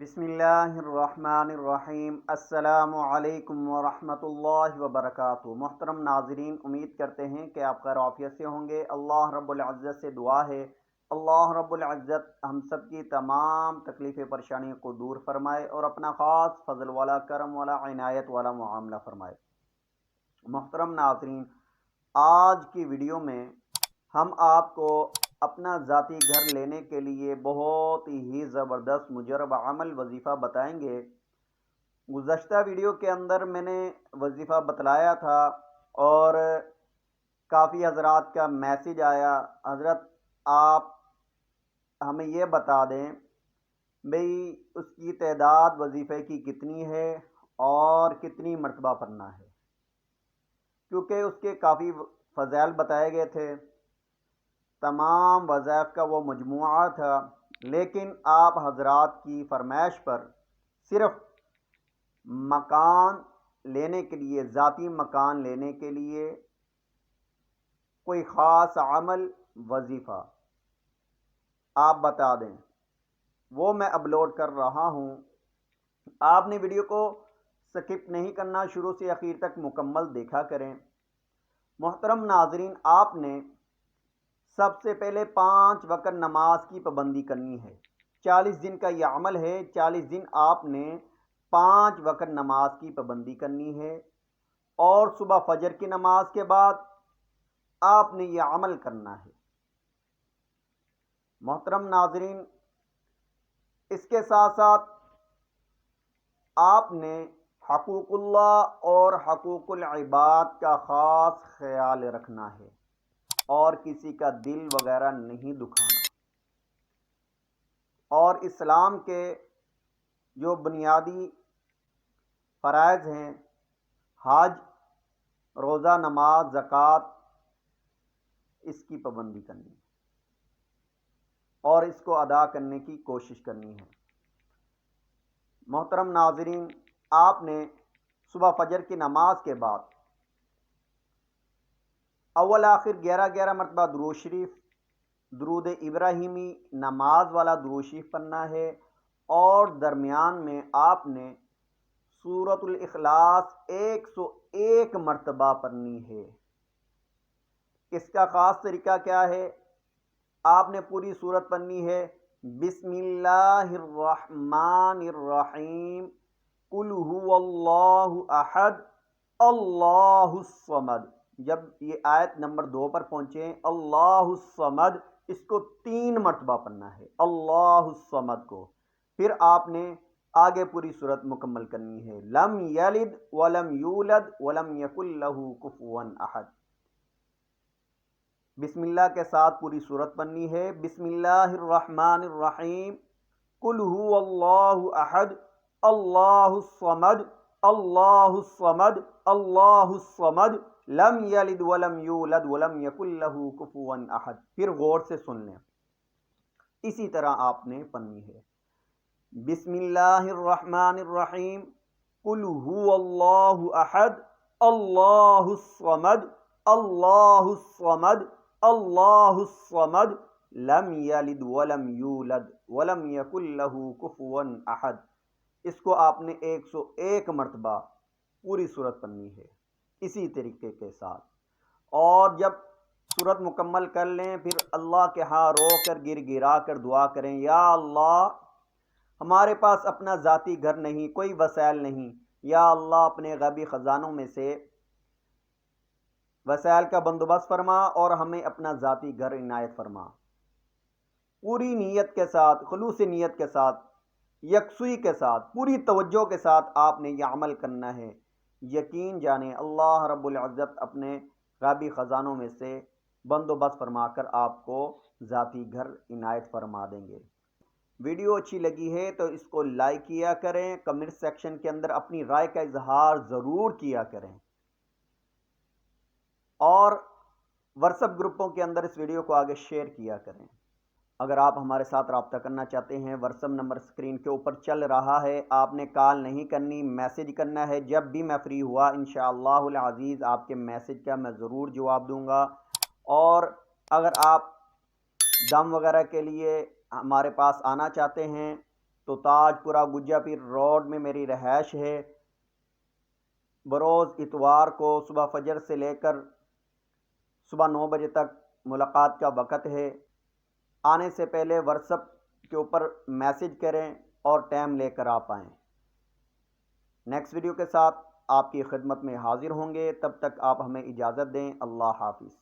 बिस्मिल्लाहिर्रहमानिर्रहीम। अस्सलामु अलैकुम वरहमतुल्लाहि वबरकातुहू। मोहतरम नाजरीन, उम्मीद करते हैं कि आप खैर आफियत से होंगे। अल्लाह रब्बुल इज़्ज़त से दुआ है अल्लाह रब्बुल इज़्ज़त हम सब की तमाम तकलीफ़ परेशानियों को दूर फरमाए और अपना ख़ास फजल वाला करम वाला इनायत वाला मुआमला फरमाए। मोहतरम नाजरीन, आज की वीडियो में हम आपको अपना ज़ाती घर लेने के लिए बहुत ही ज़बरदस्त मुजरब अमल वजीफ़ा बताएंगे। गुज़श्ता वीडियो के अंदर मैंने वजीफ़ा बतलाया था और काफ़ी हज़रात का मैसेज आया, हज़रत आप हमें ये बता दें भाई उसकी तादाद वजीफ़े की कितनी है और कितनी मरतबा पढ़ना है, क्योंकि उसके काफ़ी फ़ज़ाइल बताए गए थे। तमाम वज़ाइफ का वो मजमुआ था, लेकिन आप हज़रात की फरमाइश पर सिर्फ़ मकान लेने के लिए, ज़ाती मकान लेने के लिए कोई ख़ास अमल वजीफ़ा आप बता दें, वो मैं अपलोड कर रहा हूँ। आपने वीडियो को स्किप नहीं करना, शुरू से आखिर तक मुकम्मल देखा करें। मोहतरम नाजरीन, आपने सबसे पहले 5 वक्त नमाज की पाबंदी करनी है। 40 दिन का यह अमल है। 40 दिन आपने 5 वक्त नमाज की पाबंदी करनी है और सुबह फजर की नमाज के बाद आपने यह अमल करना है। मोहतरम नाजरीन, इसके साथ साथ आपने हकूकुल्लाह और हकूकुल इबाद का ख़ास ख्याल रखना है और किसी का दिल वगैरह नहीं दुखाना। और इस्लाम के जो बुनियादी फ़राइज़ हैं, हज, रोज़ा, नमाज, ज़कात, इसकी पाबंदी करनी है और इसको अदा करने की कोशिश करनी है। मोहतरम नाज़रीन, आपने सुबह फजर की नमाज के बाद अव्वल आखिर 11-11 मरतबा दुरूद शरीफ, दुरूद इब्राहिमी, नमाज वाला दुरूद शरीफ पढ़ना है और दरमियान में आपने सूरतुल इखलास 101 मरतबा पढ़नी है। इसका ख़ास तरीका क्या है? आपने पूरी सूरत पढ़नी है। बिस्मिल्लाहिर्रहमानिर्रहीम, कुल हुवल्लाहु अहद, अल्लाहुस्समद। जब ये आयत नंबर 2 पर पहुंचे, अल्लाहुस्समद, इसको 3 मरतबा पढ़ना है, अल्लाहुस्समद को। फिर आपने आगे पूरी सूरत मुकम्मल करनी है। लम यलिद वलम यूलद वलम यकुल लहू कुफुवन अहद। बिस्मिल्लाह के साथ पूरी सूरत पढ़नी है। बिस्मिल्लाहिर्रहमानिर्रहीम, कुल हुवल्लाहु अहद, अल्लाहुस्समद, अल्लाहुस्समद, अल्लाहुस्समद, लम यलिद वलम यूलद वलम यकुल लहू कुफुवन अहद। फिर गौर से सुन लें, इसी तरह आपने पढ़नी है। बिस्मिल्लाहिर्रहमानिर्रहीम, कुल हुवल्लाहु अहद, अल्लाहुस्समद, अल्लाहुस्समद, अल्लाहुस्समद, लम यलिद वलम यूलद वलम यकुल लहू कुफुवन अहद। इसको आपने 101 मरतबा पूरी सूरत पढ़नी है इसी तरीके के साथ। और जब सूरत मुकम्मल कर लें, फिर अल्लाह के यहाँ रो कर गिर गिरा कर दुआ करें, या अल्लाह, हमारे पास अपना ज़ाती घर नहीं, कोई वसाइल नहीं, या अल्लाह अपने गैबी ख़जानों में से वसाइल का बंदोबस्त फरमा और हमें अपना ज़ाती घर इनायत फरमा। पूरी नीयत के साथ, खुलूस नीयत के साथ, यकसुई के साथ, पूरी तवज्जो के साथ आपने यह अमल करना है। यकीन जाने अल्लाह रब्बुल इज़्ज़त अपने गैबी ख़जानों में से बंदोबस्त फरमाकर आपको ज़ाती घर इनायत फरमा देंगे। वीडियो अच्छी लगी है तो इसको लाइक किया करें, कमेंट सेक्शन के अंदर अपनी राय का इजहार ज़रूर किया करें और व्हाट्सएप ग्रुपों के अंदर इस वीडियो को आगे शेयर किया करें। अगर आप हमारे साथ रब्ता करना चाहते हैं, व्हाट्सएप नंबर स्क्रीन के ऊपर चल रहा है। आपने कॉल नहीं करनी, मैसेज करना है। जब भी मैं फ्री हुआ इंशाअल्लाहुल अज़ीज़ आपके मैसेज का मैं ज़रूर जवाब दूंगा। और अगर आप दम वगैरह के लिए हमारे पास आना चाहते हैं تو تاج پورہ گجا پیر روڈ میں میری رہائش ہے۔ بروز اتوار کو صبح فجر سے لے کر صبح 9 بجے تک ملاقات کا وقت ہے۔ آنے سے پہلے واٹس ایپ کے اوپر میسج کریں اور ٹائم لے کر آپ آئیں۔ نیکسٹ ویڈیو کے ساتھ آپ کی خدمت میں حاضر ہوں گے، تب تک آپ ہمیں اجازت دیں۔ اللہ حافظ۔